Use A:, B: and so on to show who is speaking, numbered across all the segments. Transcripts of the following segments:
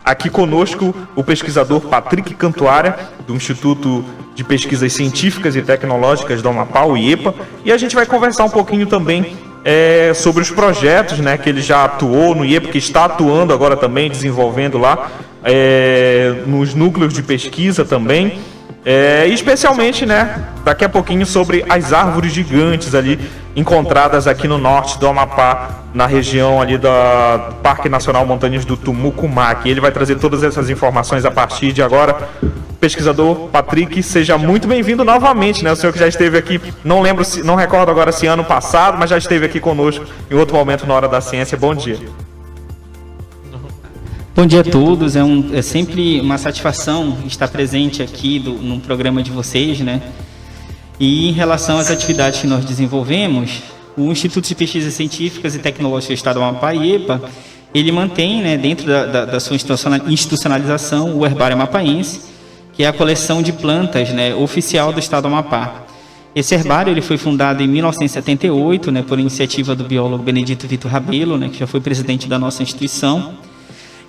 A: Aqui conosco o pesquisador Patrick Cantuária, do Instituto de Pesquisas Científicas e Tecnológicas do Amapá, o IEPA, e a gente vai conversar um pouquinho também sobre os projetos, né, que ele já atuou no IEPA, que está atuando agora também, desenvolvendo lá, nos núcleos de pesquisa também. Especialmente, né, daqui a pouquinho sobre as árvores gigantes ali encontradas aqui no norte do Amapá, na região ali do Parque Nacional Montanhas do Tumucumaque. Ele vai trazer todas essas informações a partir de agora. Pesquisador Patrick, seja muito bem-vindo novamente, né? O senhor que já esteve aqui, não recordo agora se ano passado, mas já esteve aqui conosco em outro momento na Hora da Ciência. Bom dia.
B: Bom dia a todos, é sempre uma satisfação estar presente aqui no programa de vocês, né? E em relação às atividades que nós desenvolvemos, o Instituto de Pesquisas Científicas e Tecnológicas do Estado do Amapá, IEPA, ele mantém, né, dentro da sua institucionalização, o Herbário Amapaense, que é a coleção de plantas, né, oficial do Estado do Amapá. Esse herbário ele foi fundado em 1978, né, por iniciativa do biólogo Benedito Vitor Rabelo, né, que já foi presidente da nossa instituição.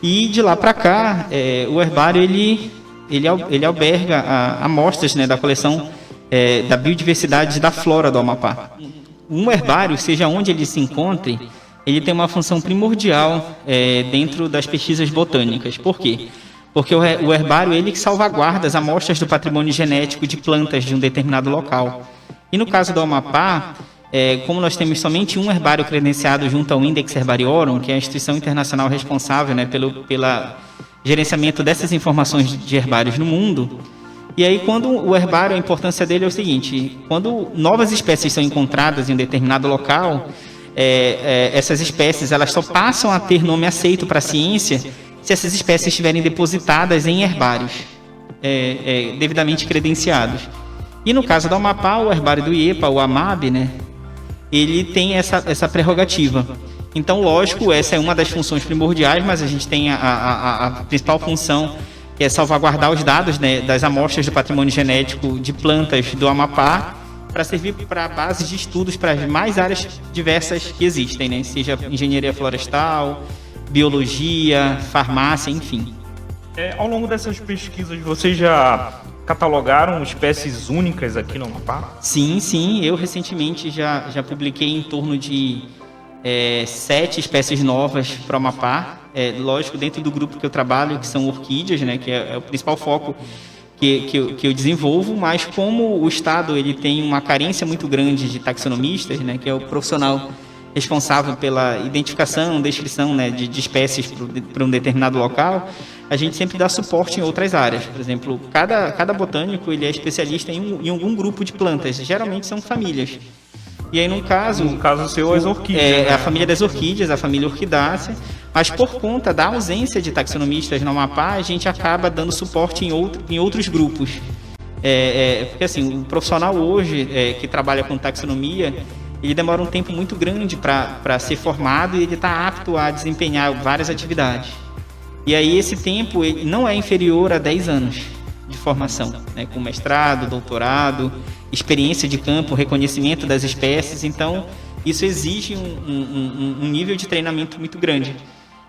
B: E de lá para cá, o herbário ele alberga amostras, né, da coleção da biodiversidade da flora do Amapá. Um herbário, seja onde ele se encontre, ele tem uma função primordial dentro das pesquisas botânicas. Por quê? Porque o herbário ele que salvaguarda as amostras do patrimônio genético de plantas de um determinado local. E no caso do Amapá, como nós temos somente um herbário credenciado junto ao Index Herbariorum, que é a instituição internacional responsável, né, pelo gerenciamento dessas informações de herbários no mundo. E aí, quando o herbário, a importância dele é o seguinte: quando novas espécies são encontradas em um determinado local, essas espécies elas só passam a ter nome aceito para a ciência se essas espécies estiverem depositadas em herbários devidamente credenciados. E no caso do Amapá, o herbário do IEPA, o AMAB, né, ele tem essa prerrogativa. Então, lógico, essa é uma das funções primordiais, mas a gente tem a principal função, que é salvaguardar os dados, né, das amostras do patrimônio genético de plantas do Amapá, para servir para base de estudos para as mais áreas diversas que existem, né, seja engenharia florestal, biologia, farmácia, enfim.
A: Ao longo dessas pesquisas, vocês já catalogaram espécies únicas aqui no Amapá?
B: Sim. Eu recentemente já publiquei em torno de 7 espécies novas para o Amapá. Lógico, dentro do grupo que eu trabalho, que são orquídeas, né, que é o principal foco que eu desenvolvo, mas como o Estado ele tem uma carência muito grande de taxonomistas, né, que é o profissional responsável pela identificação, descrição, né, de espécies para um determinado local, a gente sempre dá suporte em outras áreas. Por exemplo, cada botânico ele é especialista em algum grupo de plantas, geralmente são famílias. E aí, no caso
A: seu, as orquídeas.
B: A família das orquídeas, a família orquidácea, mas por conta da ausência de taxonomistas no Amapá, a gente acaba dando suporte em outros grupos. Porque assim, o profissional hoje que trabalha com taxonomia, ele demora um tempo muito grande para ser formado e ele está apto a desempenhar várias atividades. E aí esse tempo ele não é inferior a 10 anos de formação, né, com mestrado, doutorado, experiência de campo, reconhecimento das espécies. Então, isso exige um nível de treinamento muito grande.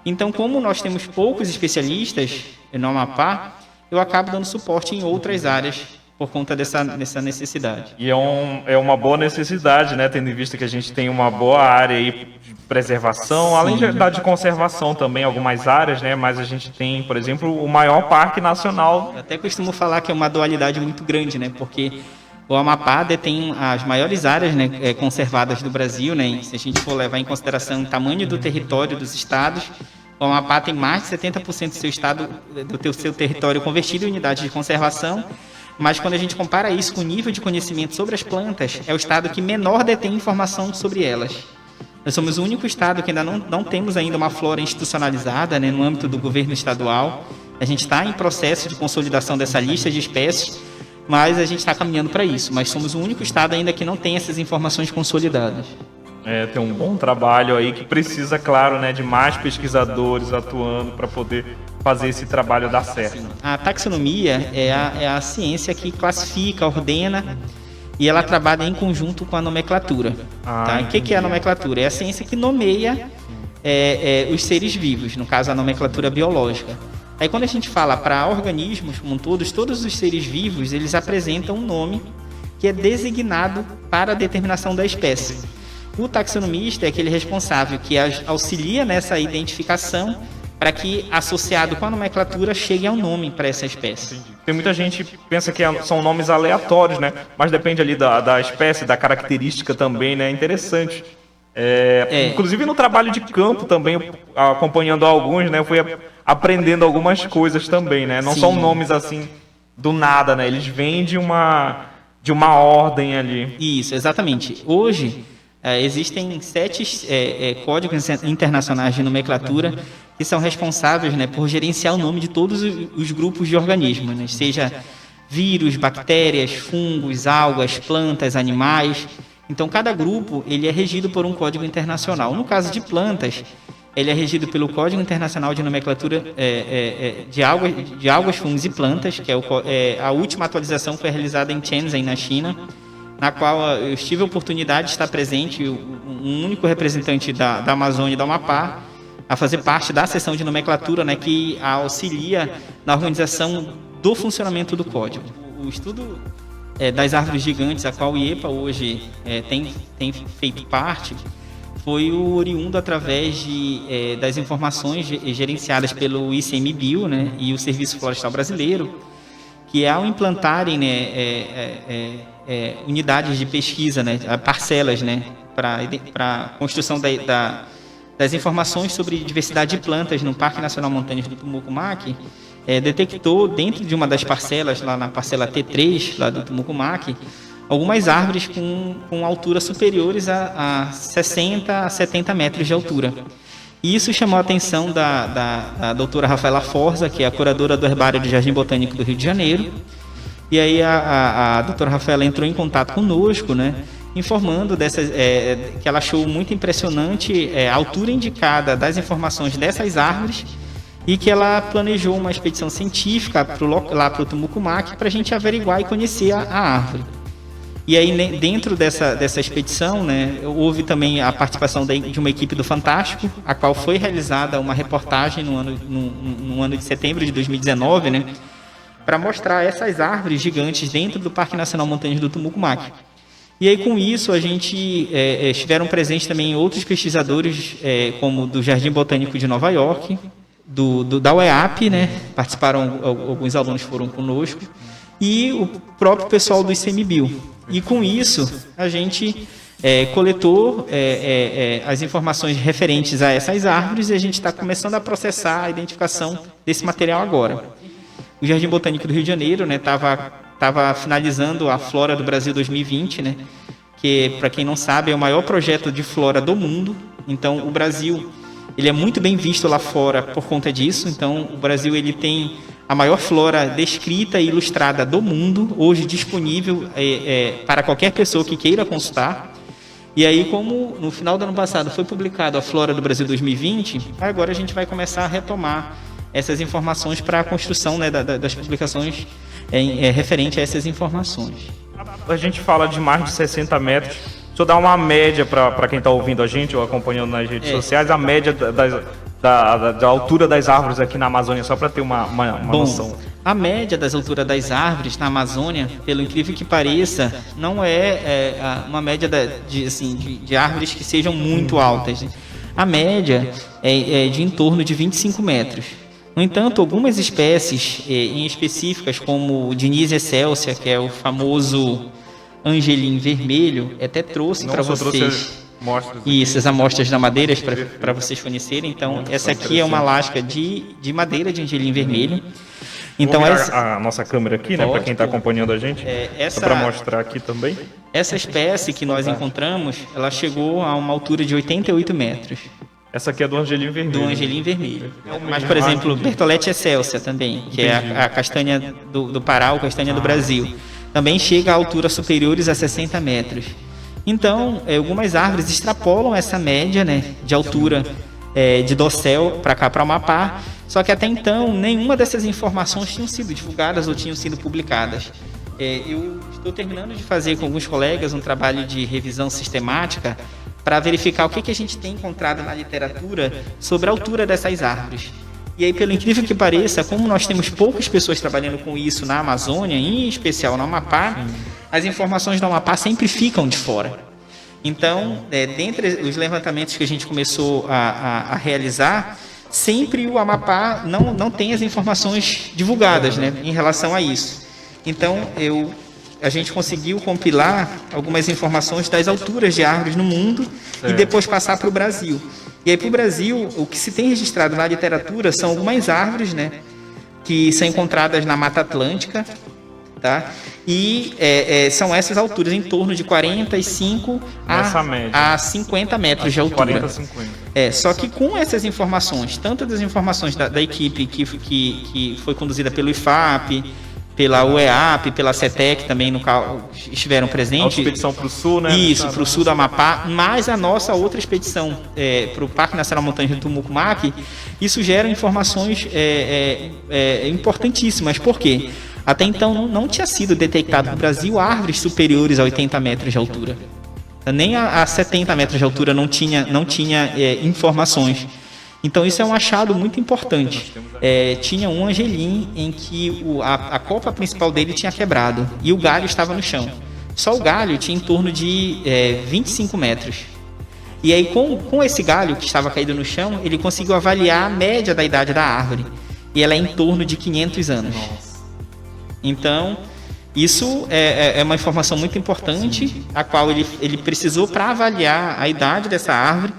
B: Então, como nós temos poucos especialistas no Amapá, eu acabo dando suporte em outras áreas por conta dessa necessidade.
A: E é uma boa necessidade, né, tendo em vista que a gente tem uma boa área aí de preservação, além de conservação também, algumas áreas, né, mas a gente tem, por exemplo, o maior parque nacional.
B: Eu até costumo falar que é uma dualidade muito grande, né, porque o Amapá detém as maiores áreas, né, conservadas do Brasil, né, se a gente for levar em consideração o tamanho do território dos estados, o Amapá tem mais de 70% do seu território convertido em unidades de conservação. Mas quando a gente compara isso com o nível de conhecimento sobre as plantas, é o estado que menor detém informação sobre elas. Nós somos o único estado que ainda não temos ainda uma flora institucionalizada, né, no âmbito do governo estadual. A gente está em processo de consolidação dessa lista de espécies, mas a gente está caminhando para isso. Mas somos o único estado ainda que não tem essas informações consolidadas.
A: Tem um bom trabalho aí que precisa, claro, né, de mais pesquisadores atuando para poder fazer esse trabalho dar certo.
B: Sim. A taxonomia é a ciência que classifica, ordena, e ela trabalha em conjunto com a nomenclatura. Tá? O que é a nomenclatura? É a ciência que nomeia os seres vivos, no caso a nomenclatura biológica. Aí quando a gente fala para organismos como um todos os seres vivos, eles apresentam um nome que é designado para a determinação da espécie. O taxonomista é aquele responsável que auxilia nessa identificação para que, associado com a nomenclatura, chegue ao nome para essa espécie.
A: Entendi. Tem muita gente que pensa que são nomes aleatórios, né? Mas depende ali da espécie, da característica também, né? É interessante. Inclusive no trabalho de campo também, acompanhando alguns, né? Eu fui aprendendo algumas coisas também, né? Não são nomes assim do nada, né? Eles vêm de uma ordem ali.
B: Isso, exatamente. Hoje existem 7 códigos internacionais de nomenclatura que são responsáveis, né, por gerenciar o nome de todos os grupos de organismos, né? Seja vírus, bactérias, fungos, algas, plantas, animais. Então, cada grupo ele é regido por um código internacional. No caso de plantas, ele é regido pelo Código Internacional de Nomenclatura de Algas, Fungos e Plantas, que a última atualização foi realizada em Shenzhen, na China, na qual eu tive a oportunidade de estar presente, um único representante da Amazônia e da Amapá, a fazer parte da seção de nomenclatura, né, que auxilia na organização do funcionamento do código. O estudo das árvores gigantes, a qual o IEPA hoje tem feito parte, foi o oriundo através das informações gerenciadas pelo ICMBio, né, e o Serviço Florestal Brasileiro, que ao implantarem, né, unidades de pesquisa, né, parcelas, né, para construção das informações sobre diversidade de plantas no Parque Nacional Montanhas do Tumucumaque, detectou dentro de uma das parcelas, lá na parcela T3, lá do Tumucumaque, algumas árvores com altura superiores a 60 a 70 metros de altura. E isso chamou a atenção da doutora Rafaela Forza, que é a curadora do Herbário do Jardim Botânico do Rio de Janeiro. E aí a doutora Rafaela entrou em contato conosco, né, informando que ela achou muito impressionante a altura indicada das informações dessas árvores e que ela planejou uma expedição científica lá para o Tumucumaque para a gente averiguar e conhecer a árvore. E aí, dentro dessa expedição, né, houve também a participação de uma equipe do Fantástico, a qual foi realizada uma reportagem no ano de setembro de 2019, né, para mostrar essas árvores gigantes dentro do Parque Nacional Montanhas do Tumucumaque. E aí, com isso, a gente estiveram presentes também outros pesquisadores, como do Jardim Botânico de Nova York, da UEAP, né, participaram, alguns alunos foram conosco, e o próprio pessoal do ICMBio. E com isso, a gente coletou as informações referentes a essas árvores e a gente está começando a processar a identificação desse material agora. O Jardim Botânico do Rio de Janeiro, né, estava finalizando a Flora do Brasil 2020, né, que, para quem não sabe, é o maior projeto de flora do mundo. Então, o Brasil ele é muito bem visto lá fora por conta disso. Então, o Brasil ele tem a maior flora descrita e ilustrada do mundo, hoje disponível para qualquer pessoa que queira consultar. E aí, como no final do ano passado foi publicado a Flora do Brasil 2020, agora a gente vai começar a retomar essas informações para a construção, né, das publicações referente a essas informações.
A: A gente fala de mais de 60 metros. Deixa eu dar uma média para quem está ouvindo a gente ou acompanhando nas redes sociais, a média da altura das árvores aqui na Amazônia, só para ter uma noção.
B: A média das alturas das árvores na Amazônia, pelo incrível que pareça, não é uma média de árvores que sejam muito altas. A média é de em torno de 25 metros. No entanto, algumas espécies em específicas, como o Diniz excelsa, que é o famoso angelim vermelho, até trouxe para vocês as amostras da madeira para vocês conhecerem. Então, essa aqui é uma lasca de madeira de angelim vermelho.
A: Então, a nossa câmera aqui, né, para quem está acompanhando a gente, para mostrar aqui também. Essa
B: espécie que nós encontramos, ela chegou a uma altura de 88 metros.
A: Essa aqui é do angelim vermelho.
B: Do angelim vermelho. Mas, por exemplo, Bertholletia excelsa também, que é a castanha do Pará, ou castanha do Brasil, também chega a alturas superiores a 60 metros. Então, algumas árvores extrapolam essa média, né, de altura de dossel para cá, para o Amapá, só que até então nenhuma dessas informações tinham sido divulgadas ou tinham sido publicadas. Eu estou terminando de fazer com alguns colegas um trabalho de revisão sistemática para verificar o que a gente tem encontrado na literatura sobre a altura dessas árvores. E aí, pelo incrível que pareça, como nós temos poucas pessoas trabalhando com isso na Amazônia, em especial no Amapá, as informações do Amapá sempre ficam de fora. Então, dentre os levantamentos que a gente começou a realizar, sempre o Amapá não tem as informações divulgadas, né, em relação a isso. Então, a gente conseguiu compilar algumas informações das alturas de árvores no mundo e depois passar para o Brasil. E aí, para o Brasil, o que se tem registrado na literatura são algumas árvores, né, que são encontradas na Mata Atlântica, tá? E são essas alturas, em torno de 45 a 50 metros de altura.
A: 40 a 50.
B: Só que com essas informações, tanto das informações da equipe que foi conduzida pelo IFAP, pela UEAP, pela CETEC também no qual estiveram presentes.
A: A expedição para o sul, né?
B: Isso, para o sul do Amapá, mais a nossa outra expedição para o Parque Nacional Montanha do Tumucumaque, isso gera informações importantíssimas. Por quê? Até então não tinha sido detectado no Brasil árvores superiores a 80 metros de altura. Nem a 70 metros de altura não tinha informações. Então isso é um achado muito importante. Tinha um angelim em que a copa principal dele tinha quebrado e o galho estava no chão. Só o galho tinha em torno de 25 metros. E aí com esse galho que estava caído no chão, ele conseguiu avaliar a média da idade da árvore. E ela é em torno de 500 anos. Então, isso é uma informação muito importante, a qual ele precisou para avaliar a idade dessa árvore.